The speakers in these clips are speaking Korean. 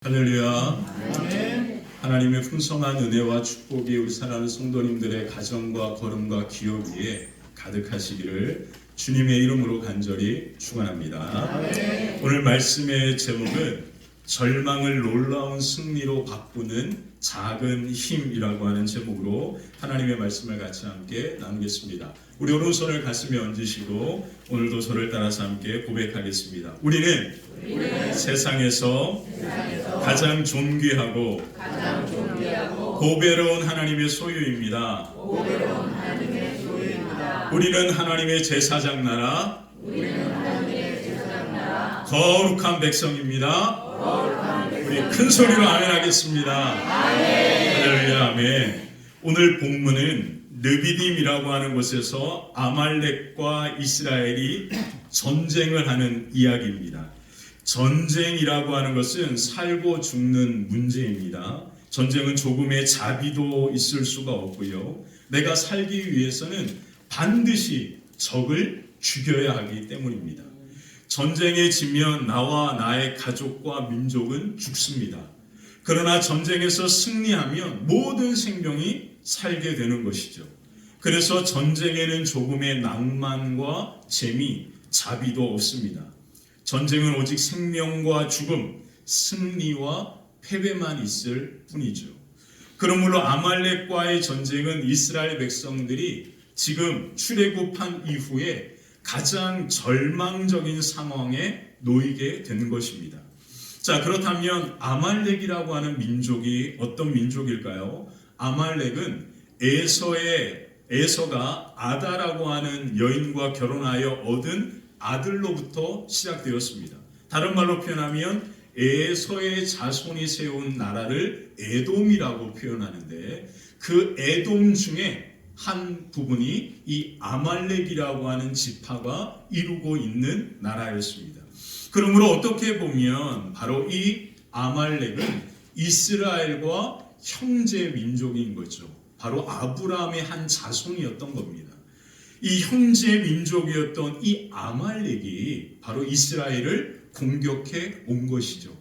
할렐루야. 아멘. 하나님의 풍성한 은혜와 축복이 우리 사랑하는 성도님들의 가정과 걸음과 기업 위에 가득하시기를 주님의 이름으로 간절히 축원합니다. 아멘. 오늘 말씀의 제목은 절망을 놀라운 승리로 바꾸는 작은 힘이라고 하는 제목으로 하나님의 말씀을 같이 함께 나누겠습니다. 우리 오른손을 가슴에 얹으시고 오늘도 저를 따라서 함께 고백하겠습니다. 우리는 세상에서 가장 존귀하고 고배로운 하나님의 소유입니다. 우리는 하나님의 제사장 나라, 거룩한 백성입니다. 우리 큰 소리로 아멘 하겠습니다. 할렐루야, 아멘. 오늘 본문은 르비딤이라고 하는 곳에서 아말렉과 이스라엘이 전쟁을 하는 이야기입니다. 전쟁이라고 하는 것은 살고 죽는 문제입니다. 전쟁은 조금의 자비도 있을 수가 없고요. 내가 살기 위해서는 반드시 적을 죽여야 하기 때문입니다. 전쟁에 지면 나와 나의 가족과 민족은 죽습니다. 그러나 전쟁에서 승리하면 모든 생명이 살게 되는 것이죠. 그래서 전쟁에는 조금의 낭만과 재미, 자비도 없습니다. 전쟁은 오직 생명과 죽음, 승리와 패배만 있을 뿐이죠. 그러므로 아말렉과의 전쟁은 이스라엘 백성들이 지금 출애굽한 이후에 가장 절망적인 상황에 놓이게 되는 것입니다. 자, 그렇다면 아말렉이라고 하는 민족이 어떤 민족일까요? 아말렉은 에서가 아다라고 하는 여인과 결혼하여 얻은 아들로부터 시작되었습니다. 다른 말로 표현하면 에서의 자손이 세운 나라를 에돔이라고 표현하는데 그 에돔 중에 한 부분이 이 아말렉이라고 하는 지파가 이루고 있는 나라였습니다. 그러므로 어떻게 보면 바로 이 아말렉은 이스라엘과 형제 민족인 거죠. 바로 아브라함의 한 자손이었던 겁니다. 이 형제 민족이었던 이 아말렉이 바로 이스라엘을 공격해 온 것이죠.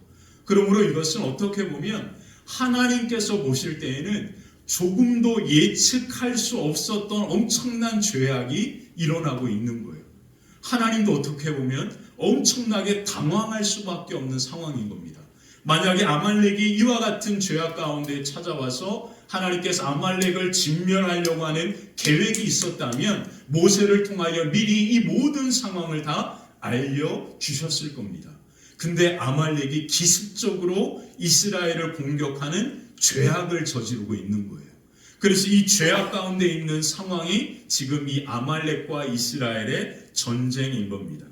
그러므로 이것은 어떻게 보면 하나님께서 보실 때에는 조금도 예측할 수 없었던 엄청난 죄악이 일어나고 있는 거예요. 하나님도 어떻게 보면 엄청나게 당황할 수밖에 없는 상황인 겁니다. 만약에 아말렉이 이와 같은 죄악 가운데 찾아와서 하나님께서 아말렉을 진멸하려고 하는 계획이 있었다면 모세를 통하여 미리 이 모든 상황을 다 알려주셨을 겁니다. 근데 아말렉이 기습적으로 이스라엘을 공격하는 죄악을 저지르고 있는 거예요. 그래서 이 죄악 가운데 있는 상황이 지금 이 아말렉과 이스라엘의 전쟁인 겁니다.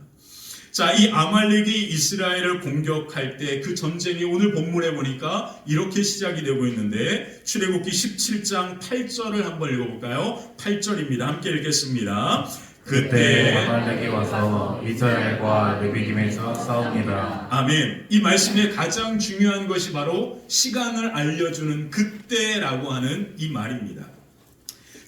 자, 이 아말렉이 이스라엘을 공격할 때 그 전쟁이 오늘 본문에 보니까 이렇게 시작이 되고 있는데 출애굽기 17장 8절을 한번 읽어볼까요? 8절입니다. 함께 읽겠습니다. 그때 아말렉이 와서 이스라엘과 르비딤에서 싸웁니다. 아멘. 이 말씀의 가장 중요한 것이 바로 시간을 알려주는 그때라고 하는 이 말입니다.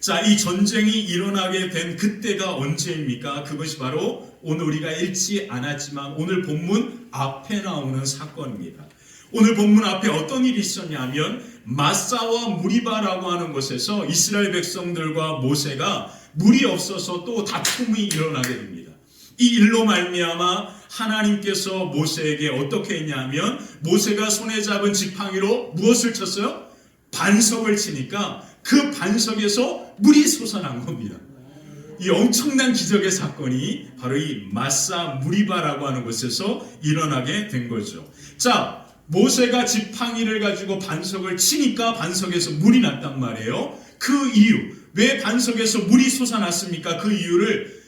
자, 이 전쟁이 일어나게 된 그때가 언제입니까? 그것이 바로 오늘 우리가 읽지 않았지만 오늘 본문 앞에 나오는 사건입니다. 오늘 본문 앞에 어떤 일이 있었냐면 마사와 무리바라고 하는 곳에서 이스라엘 백성들과 모세가 물이 없어서 또 다툼이 일어나게 됩니다. 이 일로 말미암아 하나님께서 모세에게 어떻게 했냐면 모세가 손에 잡은 지팡이로 무엇을 쳤어요? 반석을 치니까 그 반석에서 물이 솟아난 겁니다. 이 엄청난 기적의 사건이 바로 이 마사 무리바라고 하는 곳에서 일어나게 된 거죠. 자, 모세가 지팡이를 가지고 반석을 치니까 반석에서 물이 났단 말이에요. 그 이유, 왜 반석에서 물이 솟아났습니까? 그 이유를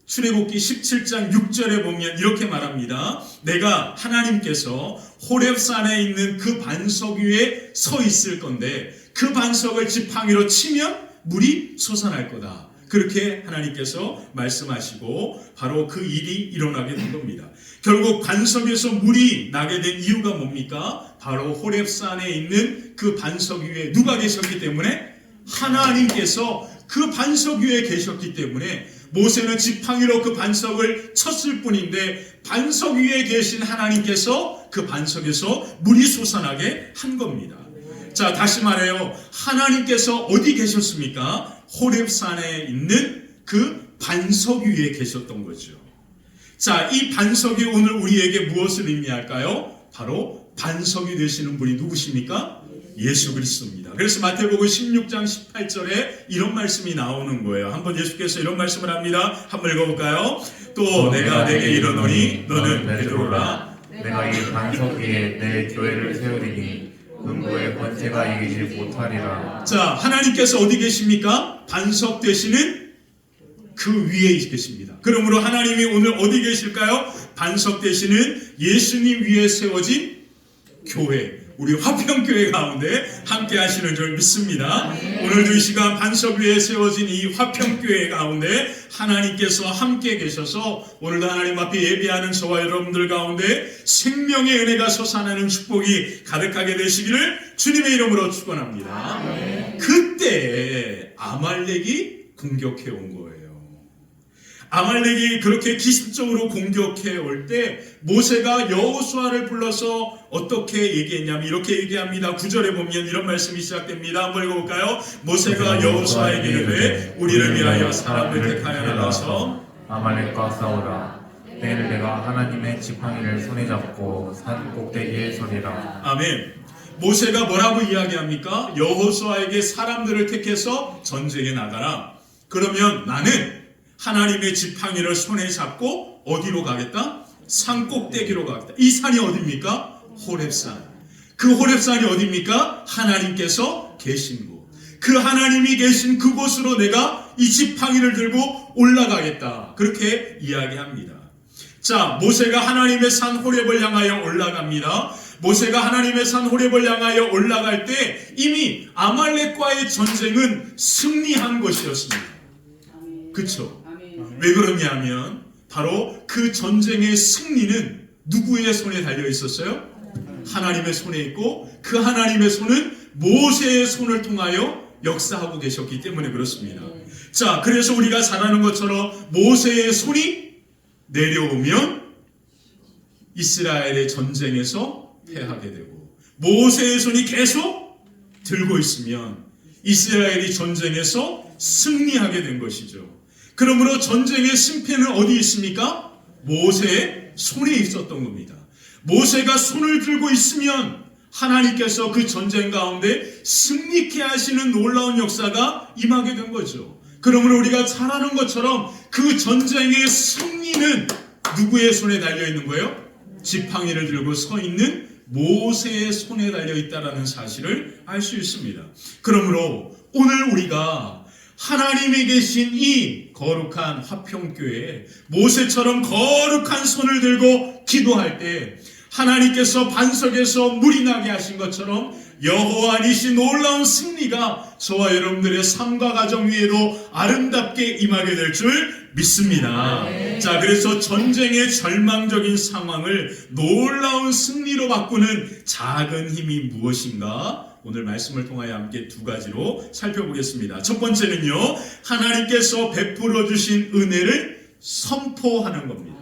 출애굽기 17장 6절에 보면 이렇게 말합니다. 내가 하나님께서 호렙산에 있는 그 반석 위에 서 있을 건데 그 반석을 지팡이로 치면 물이 솟아날 거다. 그렇게 하나님께서 말씀하시고 바로 그 일이 일어나게 된 겁니다. 결국 반석에서 물이 나게 된 이유가 뭡니까? 바로 호렙산에 있는 그 반석 위에 누가 계셨기 때문에? 하나님께서 그 반석 위에 계셨기 때문에 모세는 지팡이로 그 반석을 쳤을 뿐인데 반석 위에 계신 하나님께서 그 반석에서 물이 솟아나게 한 겁니다. 자, 다시 말해요. 하나님께서 어디 계셨습니까? 호렙산에 있는 그 반석 위에 계셨던 거죠. 자, 이 반석이 오늘 우리에게 무엇을 의미할까요? 바로 반석이 되시는 분이 누구십니까? 예수 그리스도입니다. 그래서 마태복음 16장 18절에 이런 말씀이 나오는 거예요. 한번 예수께서 이런 말씀을 합니다. 한번 읽어볼까요? 또 내가 내게 이르노니 너는 베드로라. 내가 이 반석 위에 내 교회를 세우리니 음부의 권세가 이기지 못하리라. 자, 하나님께서 어디 계십니까? 반석 되시는 그 위에 계십니다. 그러므로 하나님이 오늘 어디 계실까요? 반석 되시는 예수님 위에 세워진 교회, 우리 화평교회 가운데 함께 하시는 줄 믿습니다. 오늘도 이 시간 반석 위에 세워진 이 화평교회 가운데 하나님께서 함께 계셔서 오늘도 하나님 앞에 예배하는 저와 여러분들 가운데 생명의 은혜가 솟아나는 축복이 가득하게 되시기를 주님의 이름으로 축원합니다. 그때 아말렉이 공격해 온 거예요. 아말렉이 그렇게 기습적으로 공격해 올 때 모세가 여호수아를 불러서 어떻게 얘기했냐면 이렇게 얘기합니다. 9절에 보면 이런 말씀이 시작됩니다. 한번 읽어볼까요? 모세가 여호수아에게 이르되 우리를 위하여 사람을 택하여 나가서 아말렉과 싸우라. 내일 내가 하나님의 지팡이를 손에 잡고 산 꼭대기에 서리라. 아멘. 모세가 뭐라고 이야기합니까? 여호수아에게 사람들을 택해서 전쟁에 나가라. 그러면 나는 하나님의 지팡이를 손에 잡고 어디로 가겠다? 산 꼭대기로 가겠다. 이 산이 어디입니까? 호렙산. 그 호렙산이 어디입니까? 하나님께서 계신 곳. 그 하나님이 계신 그곳으로 내가 이 지팡이를 들고 올라가겠다. 그렇게 이야기합니다. 자, 모세가 하나님의 산 호렙을 향하여 올라갑니다. 모세가 하나님의 산 호렙을 향하여 올라갈 때 이미 아말렉과의 전쟁은 승리한 것이었습니다. 그렇죠? 왜 그러냐면 바로 그 전쟁의 승리는 누구의 손에 달려 있었어요? 하나님의 손에 있고 그 하나님의 손은 모세의 손을 통하여 역사하고 계셨기 때문에 그렇습니다. 자, 그래서 우리가 잘 아는 것처럼 모세의 손이 내려오면 이스라엘의 전쟁에서 패하게 되고 모세의 손이 계속 들고 있으면 이스라엘이 전쟁에서 승리하게 된 것이죠. 그러므로 전쟁의 승패는 어디 있습니까? 모세의 손에 있었던 겁니다. 모세가 손을 들고 있으면 하나님께서 그 전쟁 가운데 승리케 하시는 놀라운 역사가 임하게 된 거죠. 그러므로 우리가 잘 아는 것처럼 그 전쟁의 승리는 누구의 손에 달려 있는 거예요? 지팡이를 들고 서 있는 모세의 손에 달려 있다는 사실을 알 수 있습니다. 그러므로 오늘 우리가 하나님이 계신 이 거룩한 화평교회에 모세처럼 거룩한 손을 들고 기도할 때 하나님께서 반석에서 물이 나게 하신 것처럼 여호와니신 놀라운 승리가 저와 여러분들의 삶과 가정 위에도 아름답게 임하게 될 줄 믿습니다. 자, 그래서 전쟁의 절망적인 상황을 놀라운 승리로 바꾸는 작은 힘이 무엇인가? 오늘 말씀을 통하여 함께 두 가지로 살펴보겠습니다. 첫 번째는요, 하나님께서 베풀어 주신 은혜를 선포하는 겁니다.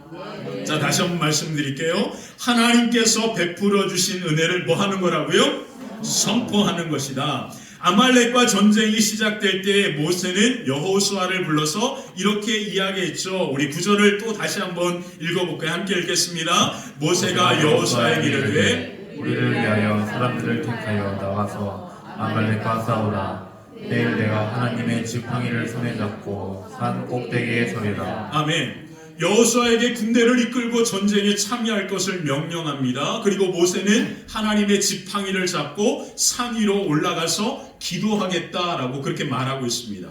자, 다시 한번 말씀드릴게요. 하나님께서 베풀어 주신 은혜를 뭐 하는 거라고요? 선포하는 것이다. 아말렉과 전쟁이 시작될 때 모세는 여호수아를 불러서 이렇게 이야기했죠. 우리 구절을 또 다시 한번 읽어볼까요? 함께 읽겠습니다. 모세가 여호수아에게 이르되 우리를 위하여 사람들을 택하여 나가서 아말렉과 싸우라. 내일 내가 하나님의 지팡이를 손에 잡고 산 꼭대기에 서리라. 아멘. 여호수아에게 군대를 이끌고 전쟁에 참여할 것을 명령합니다. 그리고 모세는 하나님의 지팡이를 잡고 산 위로 올라가서 기도하겠다라고 그렇게 말하고 있습니다.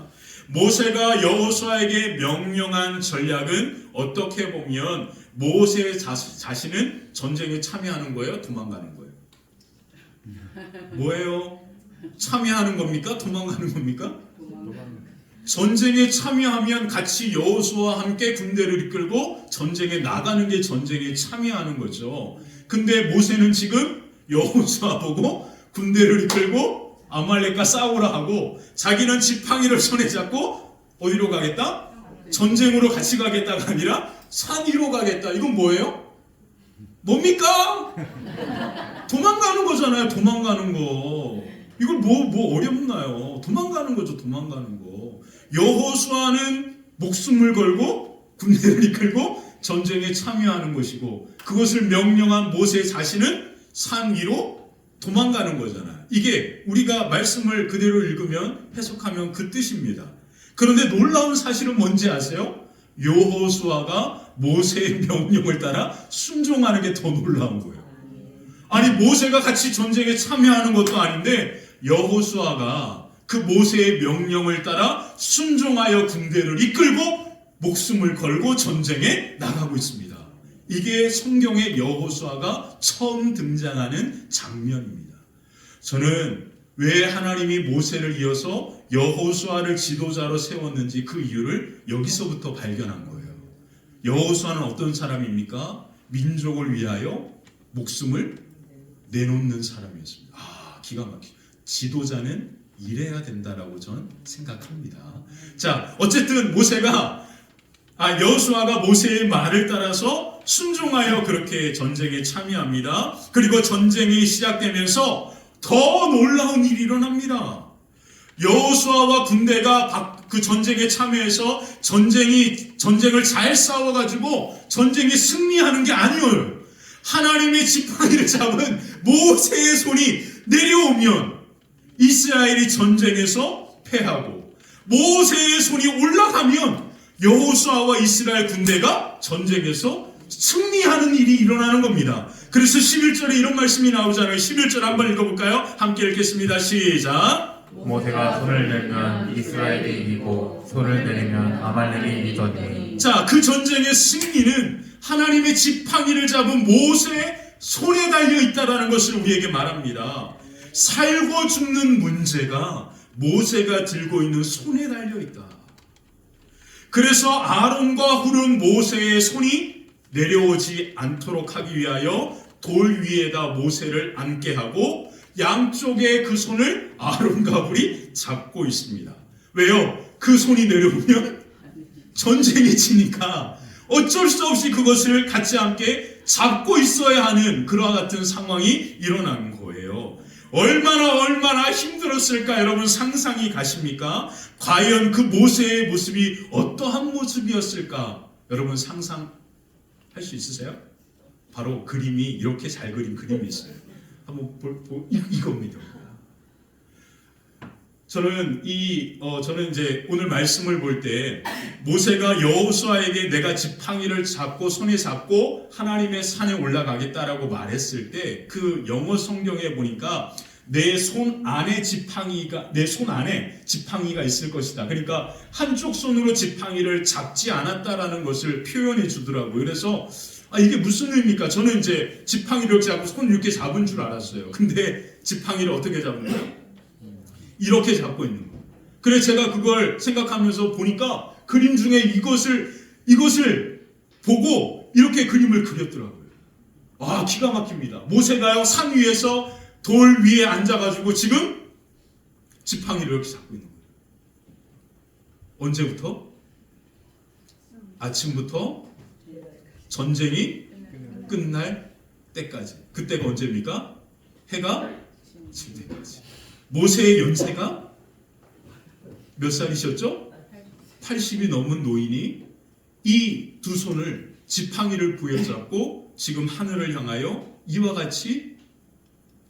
모세가 여호수아에게 명령한 전략은 어떻게 보면 모세 자신은 전쟁에 참여하는 거예요? 도망가는 거예요? 뭐예요? 참여하는 겁니까? 도망가는 겁니까? 전쟁에 참여하면 같이 여호수아와 함께 군대를 이끌고 전쟁에 나가는 게 전쟁에 참여하는 거죠. 근데 모세는 지금 여호수아 보고 군대를 이끌고 아말렉과 싸우라 하고 자기는 지팡이를 손에 잡고 어디로 가겠다? 전쟁으로 같이 가겠다가 아니라 산 위로 가겠다. 이건 뭐예요? 뭡니까? 도망가는 거잖아요. 도망가는 거. 이걸 뭐 어렵나요? 도망가는 거죠. 도망가는 거. 여호수아는 목숨을 걸고 군대를 이끌고 전쟁에 참여하는 것이고, 그것을 명령한 모세 자신은 산 위로 도망가는 거잖아요. 이게 우리가 말씀을 그대로 읽으면 해석하면 그 뜻입니다. 그런데 놀라운 사실은 뭔지 아세요? 여호수아가 모세의 명령을 따라 순종하는 게 더 놀라운 거예요. 아니, 모세가 같이 전쟁에 참여하는 것도 아닌데 여호수아가 그 모세의 명령을 따라 순종하여 군대를 이끌고 목숨을 걸고 전쟁에 나가고 있습니다. 이게 성경의 여호수아가 처음 등장하는 장면입니다. 저는 왜 하나님이 모세를 이어서 여호수아를 지도자로 세웠는지 그 이유를 여기서부터 발견한 거예요. 여호수아는 어떤 사람입니까? 민족을 위하여 목숨을 내놓는 사람이었습니다. 기가 막히죠. 지도자는 이래야 된다라고 저는 생각합니다. 자, 어쨌든 여호수아가 모세의 말을 따라서 순종하여 그렇게 전쟁에 참여합니다. 그리고 전쟁이 시작되면서 더 놀라운 일이 일어납니다. 여호수아와 군대가 그 전쟁에 참여해서 전쟁을 잘 싸워가지고 전쟁에 승리하는 게 아니에요. 하나님의 지팡이를 잡은 모세의 손이 내려오면 이스라엘이 전쟁에서 패하고, 모세의 손이 올라가면 여호수아와 이스라엘 군대가 전쟁에서 승리하는 일이 일어나는 겁니다. 그래서 11절에 이런 말씀이 나오잖아요. 11절 한번 읽어볼까요? 함께 읽겠습니다. 시작. 모세가 손을 들면 이스라엘이 이기고 손을 내리면 아말렉이 이기더니. 자, 그 전쟁의 승리는 하나님의 지팡이를 잡은 모세의 손에 달려 있다라는 것을 우리에게 말합니다. 살고 죽는 문제가 모세가 들고 있는 손에 달려 있다. 그래서 아론과 훌은 모세의 손이 내려오지 않도록 하기 위하여 돌 위에다 모세를 앉게 하고 양쪽에 그 손을 아론과 훌이 잡고 있습니다. 왜요? 그 손이 내려오면 전쟁이 지니까 어쩔 수 없이 그것을 같이 함께 잡고 있어야 하는 그와 같은 상황이 일어난 거예요. 얼마나 힘들었을까 여러분 상상이 가십니까? 과연 그 모세의 모습이 어떠한 모습이었을까? 여러분 상상할 수 있으세요? 바로 그림이 이렇게 잘 그린 그림이 있어요. 한번 이겁니다. 저는 이제 오늘 말씀을 볼 때 모세가 여호수아에게 내가 지팡이를 잡고 손에 잡고 하나님의 산에 올라가겠다라고 말했을 때 그 영어 성경에 보니까 내 손 안에 지팡이가 있을 것이다. 그러니까 한쪽 손으로 지팡이를 잡지 않았다라는 것을 표현해 주더라고요. 그래서 이게 무슨 의미입니까? 저는 이제 지팡이를 잡고 손 이렇게 잡은 줄 알았어요. 근데 지팡이를 어떻게 잡는 거예요? 이렇게 잡고 있는 거예요. 그래서 제가 그걸 생각하면서 보니까 그림 중에 이것을 보고 이렇게 그림을 그렸더라고요. 기가 막힙니다. 모세가요 산 위에서 돌 위에 앉아가지고 지금 지팡이를 이렇게 잡고 있는 거예요. 언제부터? 아침부터 전쟁이 끝날 때까지. 그때가 언제입니까? 해가 질 때까지. 모세의 연세가 몇 살이셨죠? 80이 넘은 노인이 이 두 손을 지팡이를 부여잡고 지금 하늘을 향하여 이와 같이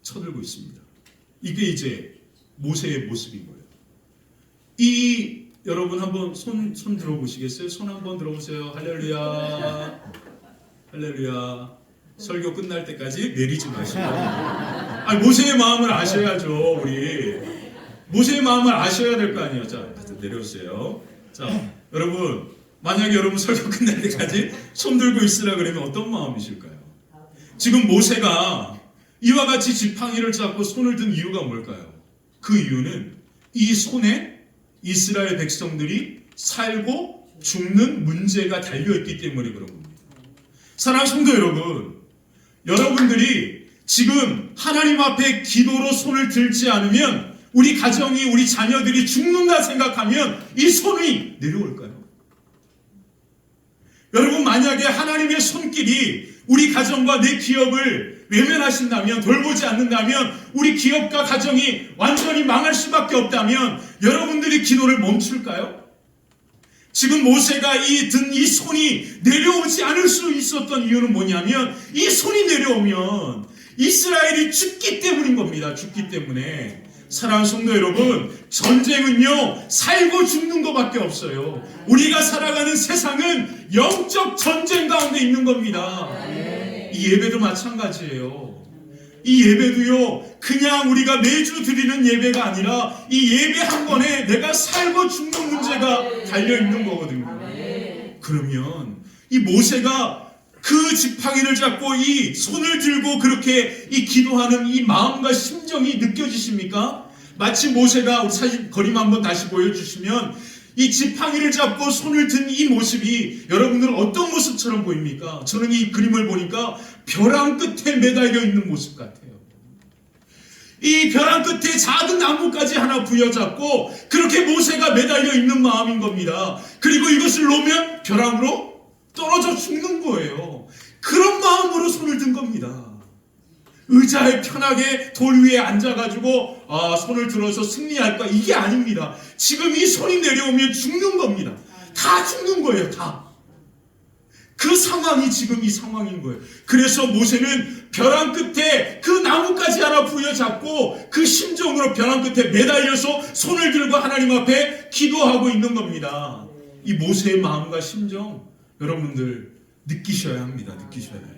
쳐들고 있습니다. 이게 이제 모세의 모습인 거예요. 여러분 한번 손 들어보시겠어요? 손 한번 들어보세요. 할렐루야. 할렐루야. 설교 끝날 때까지 내리지 마시고. 모세의 마음을 아셔야죠, 우리. 모세의 마음을 아셔야 될 거 아니에요. 자, 내려오세요. 자, 여러분, 만약에 여러분 설교 끝날 때까지 손 들고 있으라 그러면 어떤 마음이실까요? 지금 모세가 이와 같이 지팡이를 잡고 손을 든 이유가 뭘까요? 그 이유는 이 손에 이스라엘 백성들이 살고 죽는 문제가 달려있기 때문에 그런 겁니다. 사랑하는 성도 여러분, 여러분들이 지금 하나님 앞에 기도로 손을 들지 않으면 우리 가정이, 우리 자녀들이 죽는다 생각하면 이 손이 내려올까요? 여러분, 만약에 하나님의 손길이 우리 가정과 내 기업을 외면하신다면, 돌보지 않는다면, 우리 기업과 가정이 완전히 망할 수밖에 없다면 여러분들이 기도를 멈출까요? 지금 모세가 든 이 손이 내려오지 않을 수 있었던 이유는 뭐냐면, 이 손이 내려오면 이스라엘이 죽기 때문인 겁니다. 죽기 때문에. 사랑하는 성도 여러분, 전쟁은요 살고 죽는 것밖에 없어요. 우리가 살아가는 세상은 영적 전쟁 가운데 있는 겁니다. 이 예배도 마찬가지예요. 이 예배도요 그냥 우리가 매주 드리는 예배가 아니라 이 예배 한 번에 내가 살고 죽는 문제가 달려있는 거거든요. 그러면 이 모세가 그 지팡이를 잡고 이 손을 들고 그렇게 이 기도하는 이 마음과 심정이 느껴지십니까? 마치 모세가, 우리 사진 그림 한번 다시 보여주시면, 이 지팡이를 잡고 손을 든 이 모습이 여러분들은 어떤 모습처럼 보입니까? 저는 이 그림을 보니까 벼랑 끝에 매달려 있는 모습 같아요. 이 벼랑 끝에 작은 나무까지 하나 부여잡고 그렇게 모세가 매달려 있는 마음인 겁니다. 그리고 이것을 놓으면 벼랑으로 떨어져 죽는 거예요. 그런 마음으로 손을 든 겁니다. 의자에 편하게 돌 위에 앉아가지고 손을 들어서 승리할까? 이게 아닙니다. 지금 이 손이 내려오면 죽는 겁니다. 다 죽는 거예요. 다. 그 상황이 지금 이 상황인 거예요. 그래서 모세는 벼랑 끝에 그 나무까지 하나 부여잡고 그 심정으로 벼랑 끝에 매달려서 손을 들고 하나님 앞에 기도하고 있는 겁니다. 이 모세의 마음과 심정 여러분들 느끼셔야 합니다. 느끼셔야 해요.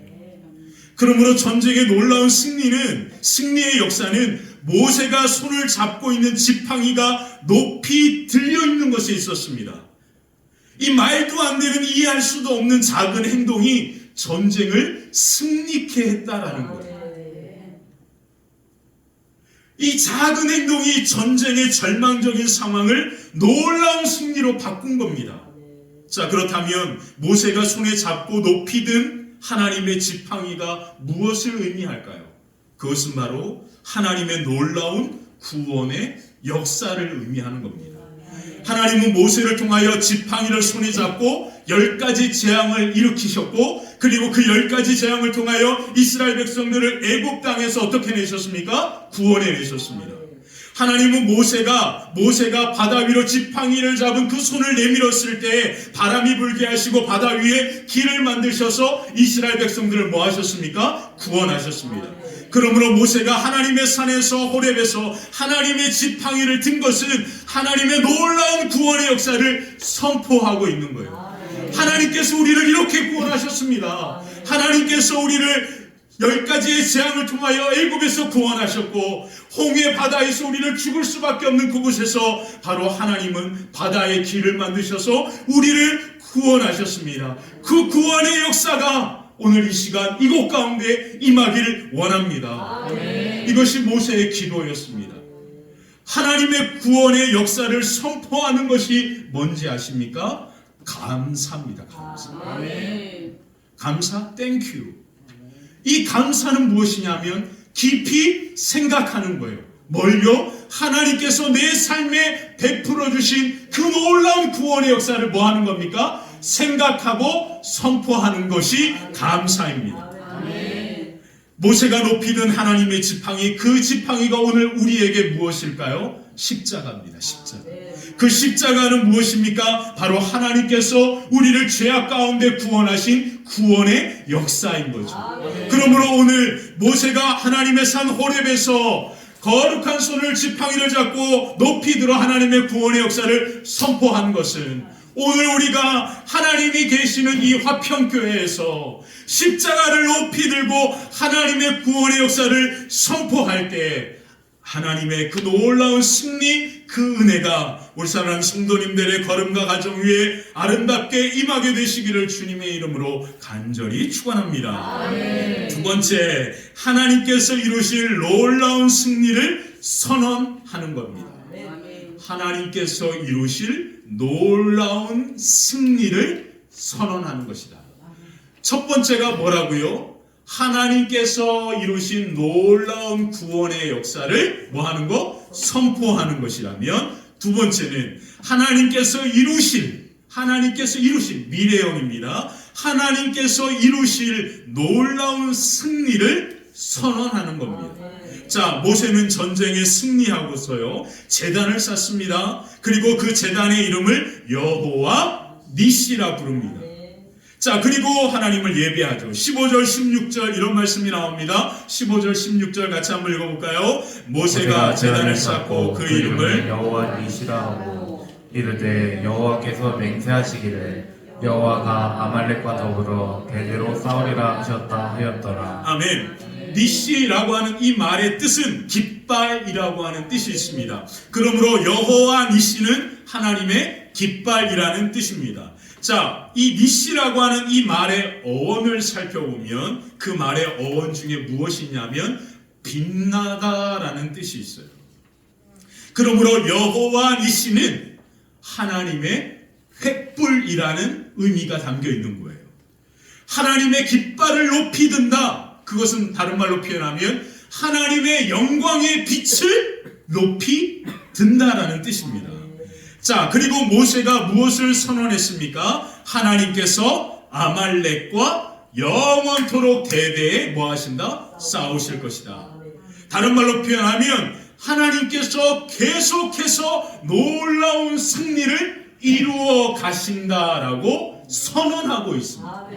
그러므로 전쟁의 놀라운 승리의 역사는 모세가 손을 잡고 있는 지팡이가 높이 들려 있는 것에 있었습니다. 이 말도 안 되는, 이해할 수도 없는 작은 행동이 전쟁을 승리케 했다라는 거예요. 이 작은 행동이 전쟁의 절망적인 상황을 놀라운 승리로 바꾼 겁니다. 자, 그렇다면 모세가 손에 잡고 높이 든 하나님의 지팡이가 무엇을 의미할까요? 그것은 바로 하나님의 놀라운 구원의 역사를 의미하는 겁니다. 하나님은 모세를 통하여 지팡이를 손에 잡고 10가지 재앙을 일으키셨고, 그리고 그 10가지 재앙을 통하여 이스라엘 백성들을 애굽 땅에서 어떻게 내셨습니까? 구원해 내셨습니다. 하나님은 모세가 바다 위로 지팡이를 잡은 그 손을 내밀었을 때 바람이 불게 하시고 바다 위에 길을 만드셔서 이스라엘 백성들을 뭐 하셨습니까? 구원하셨습니다. 그러므로 모세가 하나님의 산에서, 호렙에서 하나님의 지팡이를 든 것은 하나님의 놀라운 구원의 역사를 선포하고 있는 거예요. 하나님께서 우리를 이렇게 구원하셨습니다. 하나님께서 우리를 10가지의 재앙을 통하여 애굽에서 구원하셨고, 홍해 바다에서 우리를 죽을 수밖에 없는 그곳에서 바로 하나님은 바다의 길을 만드셔서 우리를 구원하셨습니다. 그 구원의 역사가 오늘 이 시간 이곳 가운데 임하기를 원합니다. 이것이 모세의 기도였습니다. 하나님의 구원의 역사를 선포하는 것이 뭔지 아십니까? 감사입니다. 감사. 감사, 땡큐. 이 감사는 무엇이냐면 깊이 생각하는 거예요. 뭘요? 하나님께서 내 삶에 베풀어 주신 그 놀라운 구원의 역사를 뭐 하는 겁니까? 생각하고 선포하는 것이 감사입니다. 모세가 높이 든 하나님의 지팡이, 그 지팡이가 오늘 우리에게 무엇일까요? 십자가입니다. 십자가. 그 십자가는 무엇입니까? 바로 하나님께서 우리를 죄악 가운데 구원하신 구원의 역사인 거죠. 그러므로 오늘 모세가 하나님의 산 호렙에서 거룩한 손을 지팡이를 잡고 높이 들어 하나님의 구원의 역사를 선포한 것은 오늘 우리가 하나님이 계시는 이 화평교회에서 십자가를 높이 들고 하나님의 구원의 역사를 선포할 때 하나님의 그 놀라운 승리, 그 은혜가 우리 사랑하는 성도님들의 걸음과 가정 위에 아름답게 임하게 되시기를 주님의 이름으로 간절히 축원합니다. 아멘. 두 번째, 하나님께서 이루실 놀라운 승리를 선언하는 겁니다. 아멘. 하나님께서 이루실 놀라운 승리를 선언하는 것이다. 첫 번째가 뭐라고요? 하나님께서 이루신 놀라운 구원의 역사를 뭐 하는 거? 선포하는 것이라면, 두 번째는 하나님께서 이루신 미래형입니다. 하나님께서 이루실 놀라운 승리를 선언하는 겁니다. 자, 모세는 전쟁에 승리하고서요 제단을 쌓습니다. 그리고 그 제단의 이름을 여호와 니시라 부릅니다. 자, 그리고 하나님을 예배하죠. 15절 16절 이런 말씀이 나옵니다. 15절 16절 같이 한번 읽어볼까요? 모세가 제단을 쌓고 그 이름을 여호와 니시라 하고 이르되 여호와께서 맹세하시기를 여호와가 아말렉과 더불어 대대로 싸우리라 하셨다 하였더라. 아멘. 니시라고 하는 이 말의 뜻은 깃발이라고 하는 뜻이 있습니다. 그러므로 여호와 니시는 하나님의 깃발이라는 뜻입니다. 자, 이 니시라고 하는 이 말의 어원을 살펴보면 그 말의 어원 중에 무엇이 있냐면 빛나다라는 뜻이 있어요. 그러므로 여호와 니시는 하나님의 횃불이라는 의미가 담겨 있는 거예요. 하나님의 깃발을 높이 든다. 그것은 다른 말로 표현하면 하나님의 영광의 빛을 높이 든다라는 뜻입니다. 자, 그리고 모세가 무엇을 선언했습니까? 하나님께서 아말렉과 영원토록 대대에 뭐 하신다? 싸우실 것이다. 다른 말로 표현하면 하나님께서 계속해서 놀라운 승리를 이루어 가신다라고 선언하고 있습니다.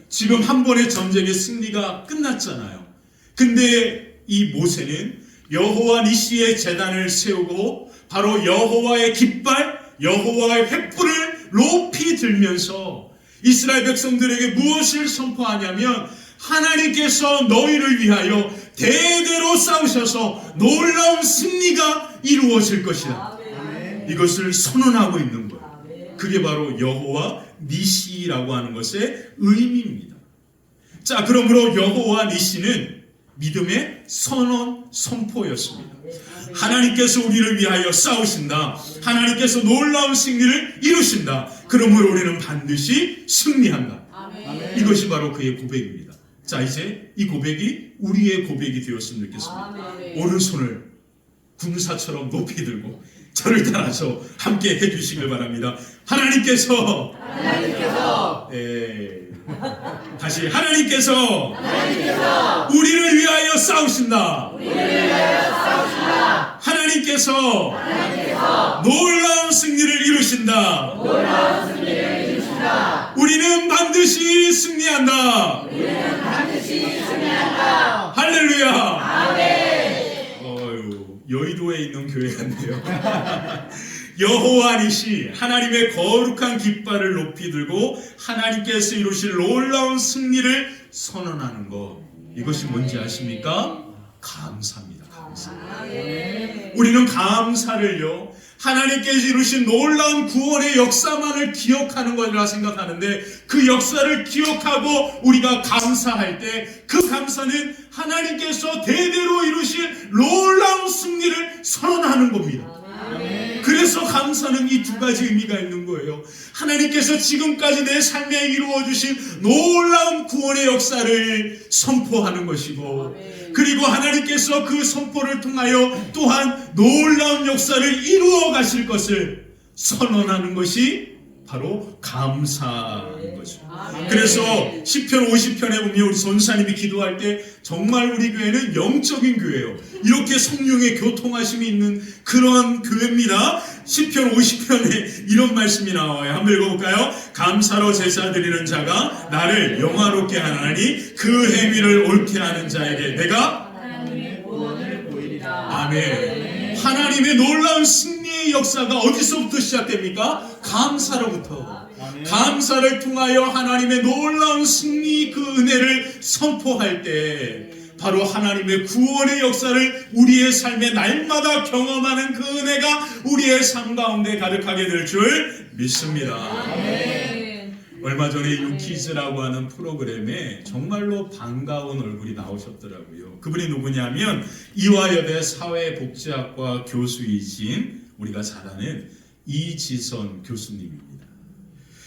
지금 한 번의 전쟁의 승리가 끝났잖아요. 근데 이 모세는 여호와 니시의 제단을 세우고 바로 여호와의 깃발, 여호와의 횃불을 높이 들면서 이스라엘 백성들에게 무엇을 선포하냐면 하나님께서 너희를 위하여 대대로 싸우셔서 놀라운 승리가 이루어질 것이다. 이것을 선언하고 있는 거예요. 그게 바로 여호와 니시라고 하는 것의 의미입니다. 자, 그러므로 여호와 니시는 믿음의 선포였습니다. 하나님께서 우리를 위하여 싸우신다. 하나님께서 놀라운 승리를 이루신다. 그러므로 우리는 반드시 승리한다. 이것이 바로 그의 고백입니다. 자, 이제 이 고백이 우리의 고백이 되었으면 좋겠습니다. 오른손을 군사처럼 높이 들고 저를 따라서 함께 해주시길 바랍니다. 하나님께서 다시 하나님께서 우리를 위하여 싸우신다. 하나님께서 놀라운 승리를 이루신다. 우리는 반드시 승리한다. 할렐루야. 여의도에 있는 교회 같네요. 여호와 니시, 하나님의 거룩한 깃발을 높이 들고 하나님께서 이루실 놀라운 승리를 선언하는 것, 이것이 뭔지 아십니까? 감사입니다. 감사. 우리는 감사를요, 하나님께서 이루신 놀라운 구원의 역사만을 기억하는 것이라 생각하는데, 그 역사를 기억하고 우리가 감사할 때 그 감사는 하나님께서 대대로 이루실 놀라운 승리를 선언하는 겁니다. 그래서 감사는 이 두 가지 의미가 있는 거예요. 하나님께서 지금까지 내 삶에 이루어주신 놀라운 구원의 역사를 선포하는 것이고, 그리고 하나님께서 그 선포를 통하여 또한 놀라운 역사를 이루어 가실 것을 선언하는 것이 바로 감사인 거죠. 그래서 시편 50편에 보면 우리 전사님이 기도할 때 정말 우리 교회는 영적인 교회예요. 이렇게 성령의 교통하심이 있는 그런 교회입니다. 시편 50편에 이런 말씀이 나와요. 한번 읽어볼까요? 감사로 제사 드리는 자가 나를 영화롭게 하나니 그 행위를 옳게 하는 자에게 내가 하나님의 구원을 보이리라. 아멘. 하나님의 놀라운 승리의 역사가 어디서부터 시작됩니까? 감사로부터. 감사를 통하여 하나님의 놀라운 승리 그 은혜를 선포할 때 바로 하나님의 구원의 역사를 우리의 삶에 날마다 경험하는 그 은혜가 우리의 삶 가운데 가득하게 될 줄 믿습니다. 얼마 전에 유키즈라고 하는 프로그램에 정말로 반가운 얼굴이 나오셨더라고요. 그분이 누구냐면 이화여대 사회복지학과 교수이신 우리가 잘 아는 이지선 교수님입니다.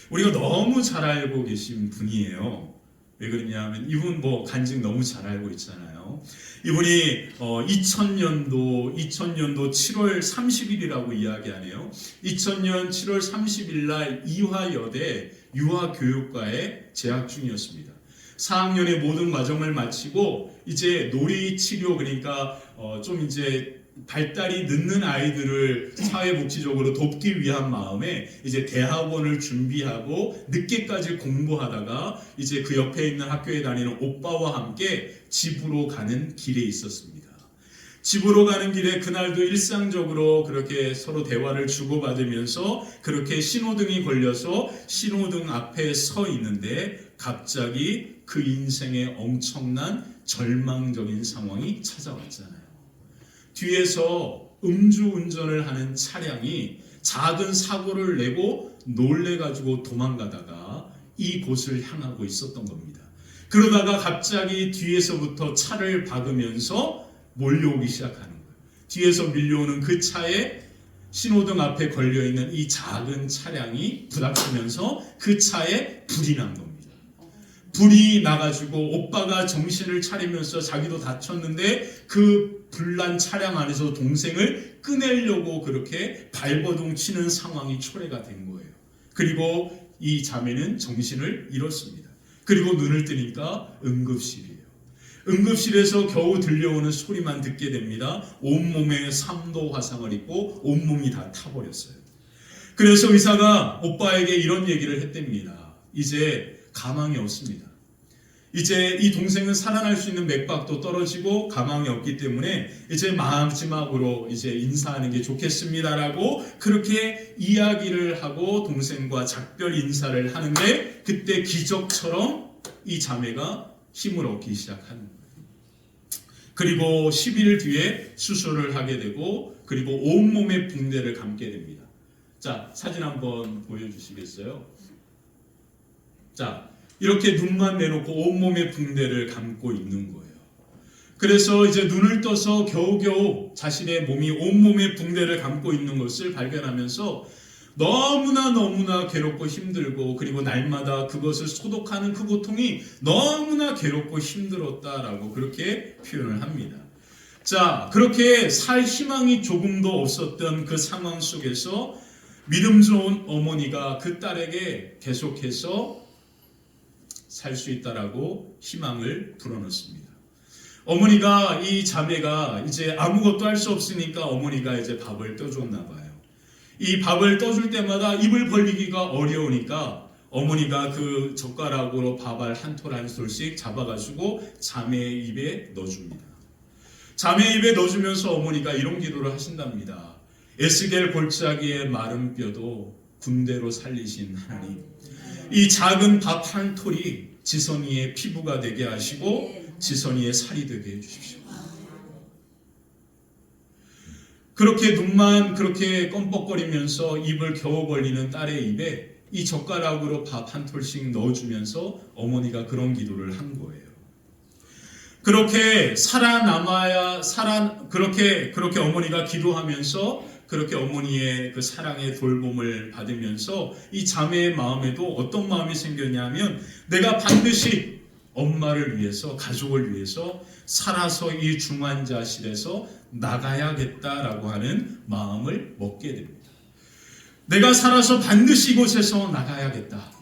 우리가 너무 잘 알고 계신 분이에요. 왜 그러냐면 이분 간증 너무 잘 알고 있잖아요. 이분이 2000년도 7월 30일이라고 이야기하네요. 2000년 7월 30일 날 이화여대 유아교육과에 재학 중이었습니다. 4학년의 모든 과정을 마치고 이제 놀이치료, 그러니까 좀 이제 발달이 늦는 아이들을 사회복지적으로 돕기 위한 마음에 이제 대학원을 준비하고 늦게까지 공부하다가 이제 그 옆에 있는 학교에 다니는 오빠와 함께 집으로 가는 길에 있었습니다. 집으로 가는 길에 그날도 일상적으로 그렇게 서로 대화를 주고받으면서 그렇게 신호등이 걸려서 신호등 앞에 서 있는데 갑자기 그 인생에 엄청난 절망적인 상황이 찾아왔잖아요. 뒤에서 음주운전을 하는 차량이 작은 사고를 내고 놀래가지고 도망가다가 이곳을 향하고 있었던 겁니다. 그러다가 갑자기 뒤에서부터 차를 박으면서 몰려오기 시작하는 거예요. 뒤에서 밀려오는 그 차에 신호등 앞에 걸려있는 이 작은 차량이 부닥치면서 그 차에 불이 난 겁니다. 불이 나가지고 오빠가 정신을 차리면서 자기도 다쳤는데 그 불난 차량 안에서 동생을 꺼내려고 그렇게 발버둥 치는 상황이 초래가 된 거예요. 그리고 이 자매는 정신을 잃었습니다. 그리고 눈을 뜨니까 응급실이에요. 응급실에서 겨우 들려오는 소리만 듣게 됩니다. 온몸에 3도 화상을 입고 온몸이 다 타버렸어요. 그래서 의사가 오빠에게 이런 얘기를 했답니다. 이제 가망이 없습니다. 이제 이 동생은 살아날 수 있는 맥박도 떨어지고 가망이 없기 때문에 이제 마지막으로 이제 인사하는 게 좋겠습니다라고 그렇게 이야기를 하고 동생과 작별 인사를 하는데 그때 기적처럼 이 자매가 힘을 얻기 시작하는 거예요. 그리고 10일 뒤에 수술을 하게 되고 그리고 온몸에 붕대를 감게 됩니다. 자, 사진 한번 보여주시겠어요? 자, 이렇게 눈만 내놓고 온몸에 붕대를 감고 있는 거예요. 그래서 이제 눈을 떠서 겨우겨우 자신의 몸이 온몸에 붕대를 감고 있는 것을 발견하면서 너무나 괴롭고 힘들고 그리고 날마다 그것을 소독하는 그 고통이 너무나 괴롭고 힘들었다라고 그렇게 표현을 합니다. 자, 그렇게 살 희망이 조금도 없었던 그 상황 속에서 믿음 좋은 어머니가 그 딸에게 계속해서 살 수 있다라고 희망을 불어넣습니다. 어머니가 이 자매가 이제 아무것도 할 수 없으니까 어머니가 이제 밥을 떠줬나 봐요. 이 밥을 떠줄 때마다 입을 벌리기가 어려우니까 어머니가 그 젓가락으로 밥알 한 톨 한 톨씩 잡아가지고 자매의 입에 넣어줍니다. 자매의 입에 넣어주면서 어머니가 이런 기도를 하신답니다. 에스겔 골짜기의 마른 뼈도 군대로 살리신 하나님, 이 작은 밥 한 톨이 지선이의 피부가 되게 하시고 지선이의 살이 되게 해주십시오. 그렇게 눈만 그렇게 껌뻑거리면서 입을 겨우 벌리는 딸의 입에 이 젓가락으로 밥 한 톨씩 넣어주면서 어머니가 그런 기도를 한 거예요. 그렇게 그렇게 어머니가 기도하면서 그렇게 어머니의 그 사랑의 돌봄을 받으면서 이 자매의 마음에도 어떤 마음이 생겼냐면 내가 반드시 엄마를 위해서 가족을 위해서 살아서 이 중환자실에서 나가야겠다라고 하는 마음을 먹게 됩니다. 내가 살아서 반드시 이곳에서 나가야겠다.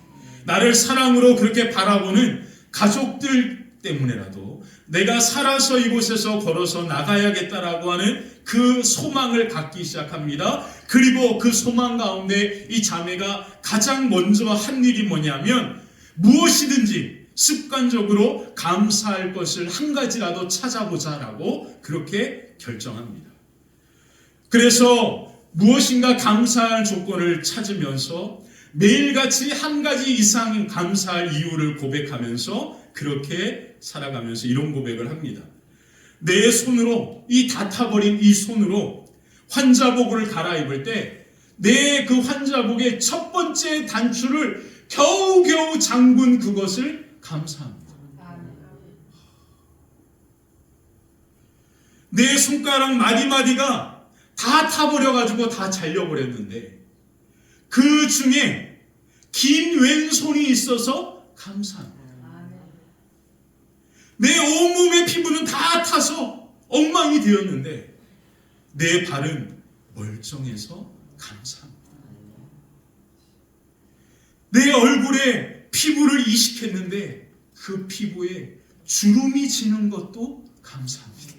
나를 사랑으로 그렇게 바라보는 가족들 때문에라도 내가 살아서 이곳에서 걸어서 나가야겠다라고 하는 그 소망을 갖기 시작합니다. 그리고 그 소망 가운데 이 자매가 가장 먼저 한 일이 뭐냐면 무엇이든지 습관적으로 감사할 것을 한 가지라도 찾아보자라고 그렇게 결정합니다. 그래서 무엇인가 감사할 조건을 찾으면서 매일같이 한 가지 이상 감사할 이유를 고백하면서 그렇게 살아가면서 이런 고백을 합니다. 내 손으로 이 다 타버린 이 손으로 환자복을 갈아입을 때 내 그 환자복의 첫 번째 단추를 겨우겨우 잠근 그것을 감사합니다. 내 손가락 마디마디가 다 타버려가지고 다 잘려버렸는데 그 중에 긴 왼손이 있어서 감사합니다. 내 온몸의 피부는 다 타서 엉망이 되었는데 내 발은 멀쩡해서 감사합니다. 내 얼굴에 피부를 이식했는데 그 피부에 주름이 지는 것도 감사합니다.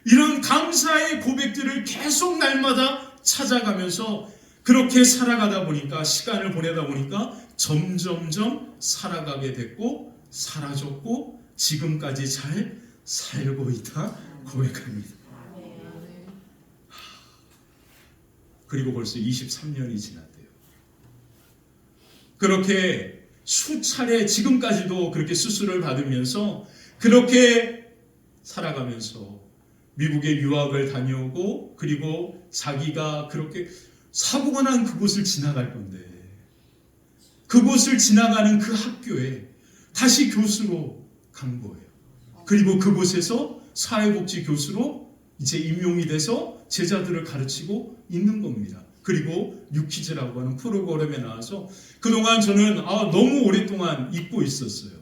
이런 감사의 고백들을 계속 날마다 찾아가면서 그렇게 살아가다 보니까, 시간을 보내다 보니까 점점점 살아가게 됐고 사라졌고 지금까지 잘 살고 있다 고백합니다. 그리고 벌써 23년이 지났대요. 그렇게 수차례 지금까지도 그렇게 수술을 받으면서 그렇게 살아가면서 미국에 유학을 다녀오고, 그리고 자기가 그렇게 사고가 난 그곳을 지나갈 건데 그곳을 지나가는 그 학교에 다시 교수로 간 거예요. 그리고 그곳에서 사회복지 교수로 이제 임용이 돼서 제자들을 가르치고 있는 겁니다. 그리고 뉴키즈라고 하는 프로그램에 나와서 그동안 저는 너무 오랫동안 잊고 있었어요.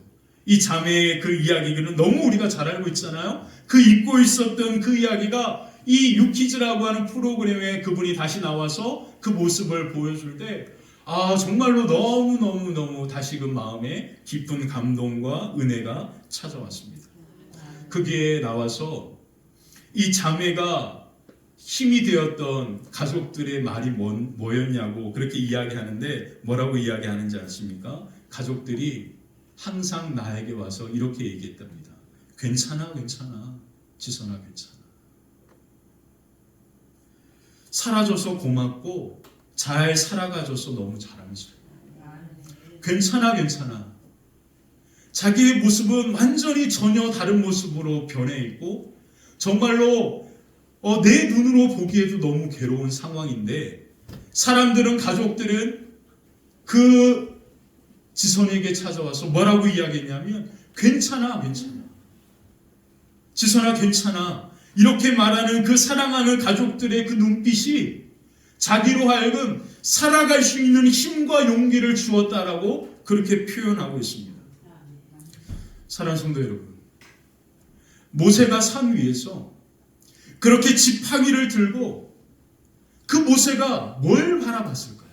이 자매의 그 이야기는 너무 우리가 잘 알고 있잖아요. 그 잊고 있었던 그 이야기가 이 뉴키즈라고 하는 프로그램에 그분이 다시 나와서 그 모습을 보여줄 때 정말로 너무 다시금 마음에 깊은 감동과 은혜가 찾아왔습니다. 거기에 나와서 이 자매가 힘이 되었던 가족들의 말이 뭐였냐고 그렇게 이야기하는데, 뭐라고 이야기하는지 아십니까? 가족들이 항상 나에게 와서 이렇게 얘기했답니다. 괜찮아 지선아 괜찮아. 살아줘서 고맙고 잘 살아가줘서 너무 자랑스러워. 괜찮아. 자기의 모습은 완전히 전혀 다른 모습으로 변해 있고 정말로 내 눈으로 보기에도 너무 괴로운 상황인데, 사람들은, 가족들은 그 지선에게 찾아와서 뭐라고 이야기했냐면 괜찮아 지선아 괜찮아, 이렇게 말하는 그 사랑하는 가족들의 그 눈빛이 자기로 하여금 살아갈 수 있는 힘과 용기를 주었다라고 그렇게 표현하고 있습니다. 사랑하는 성도 여러분, 모세가 산 위에서 그렇게 지팡이를 들고 그 모세가 뭘 바라봤을까요?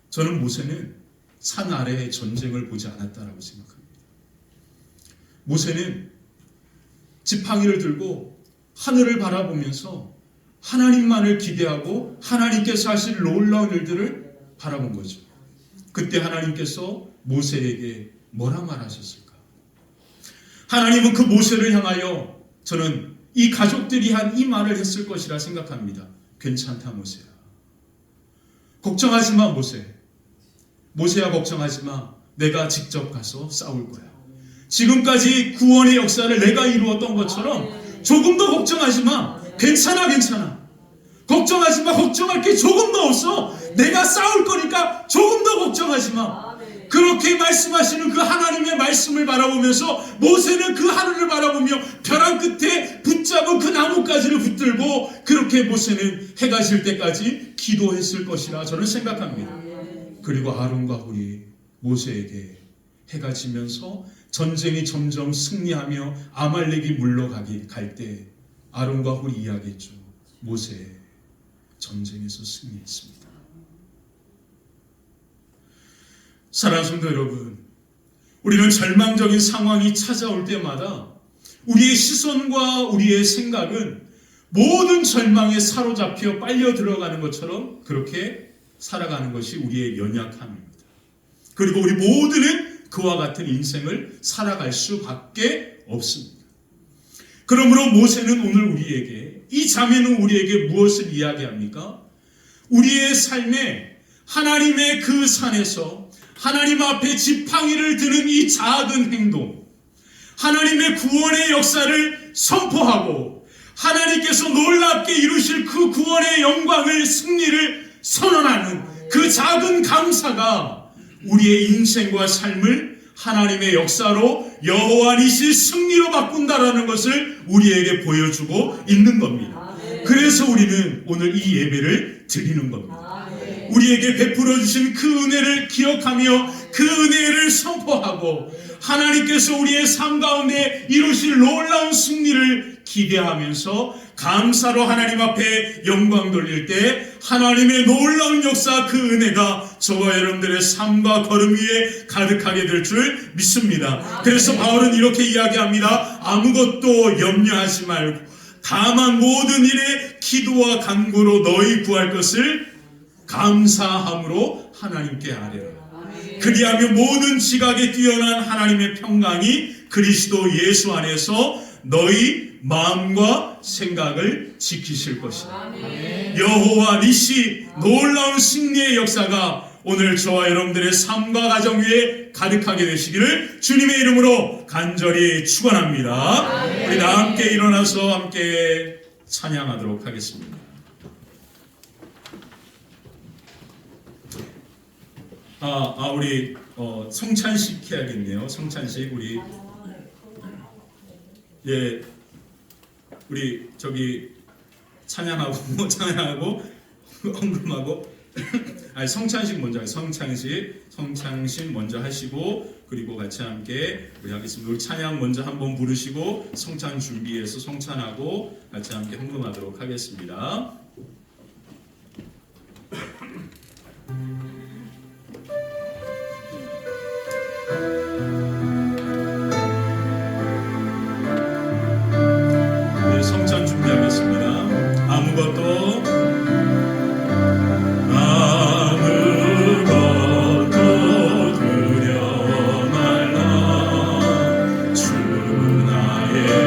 저는 모세는 산 아래의 전쟁을 보지 않았다라고 생각합니다. 모세는 지팡이를 들고 하늘을 바라보면서 하나님만을 기대하고 하나님께서 하실 놀라운 일들을 바라본 거죠. 그때 하나님께서 모세에게 뭐라 말하셨을까? 하나님은 그 모세를 향하여, 저는 이 가족들이 한 이 말을 했을 것이라 생각합니다. 괜찮다 모세야. 걱정하지 마 모세야 걱정하지 마. 내가 직접 가서 싸울 거야. 지금까지 구원의 역사를 내가 이루었던 것처럼 조금 더 걱정하지 마. 괜찮아. 걱정하지 마. 걱정할 게 조금 더 없어. 내가 싸울 거니까 조금 더 걱정하지 마. 그렇게 말씀하시는 그 하나님의 말씀을 바라보면서 모세는 그 하늘을 바라보며 벼랑 끝에 붙잡은 그 나뭇가지를 붙들고 그렇게 모세는 해가 질 때까지 기도했을 것이라 저는 생각합니다. 그리고 아론과 훌이 모세에게 해가 지면서 전쟁이 점점 승리하며 아말렉이 물러갈 때 아론과 훌이 이야기했죠. 모세 전쟁에서 승리했습니다. 사랑하는 성도 여러분, 우리는 절망적인 상황이 찾아올 때마다 우리의 시선과 우리의 생각은 모든 절망에 사로잡혀 빨려 들어가는 것처럼 그렇게 살아가는 것이 우리의 연약함입니다. 그리고 우리 모두는 그와 같은 인생을 살아갈 수밖에 없습니다. 그러므로 모세는 오늘 우리에게, 이 자매는 우리에게 무엇을 이야기합니까? 우리의 삶에 하나님의 그 산에서 하나님 앞에 지팡이를 드는 이 작은 행동, 하나님의 구원의 역사를 선포하고 하나님께서 놀랍게 이루실 그 구원의 영광을, 승리를 선언하는 그 작은 감사가 우리의 인생과 삶을 하나님의 역사로 여호와니시 승리로 바꾼다라는 것을 우리에게 보여주고 있는 겁니다. 그래서 우리는 오늘 이 예배를 드리는 겁니다. 우리에게 베풀어 주신 그 은혜를 기억하며 그 은혜를 선포하고 하나님께서 우리의 삶 가운데 이루실 놀라운 승리를 기대하면서 감사로 하나님 앞에 영광 돌릴 때 하나님의 놀라운 역사 그 은혜가 저와 여러분들의 삶과 걸음 위에 가득하게 될 줄 믿습니다. 그래서 바울은 이렇게 이야기합니다. 아무것도 염려하지 말고 다만 모든 일에 기도와 간구로 너희 구할 것을 감사함으로 하나님께 아뢰라. 그리하면 모든 지각에 뛰어난 하나님의 평강이 그리스도 예수 안에서 너희 마음과 생각을 지키실 것이다. 여호와 니시 놀라운 승리의 역사가 오늘 저와 여러분들의 삶과 가정 위에 가득하게 되시기를 주님의 이름으로 간절히 축원합니다. 우리 다 함께 일어나서 함께 찬양하도록 하겠습니다. 우리 성찬식 해야겠네요. 성찬식 우리 저기 찬양하고 헌금하고 성찬식 먼저 성찬식 먼저 하시고 그리고 같이 함께 우리 하겠습니다. 우리 찬양 먼저 한번 부르시고 성찬 준비해서 성찬하고 같이 함께 헌금하도록 하겠습니다.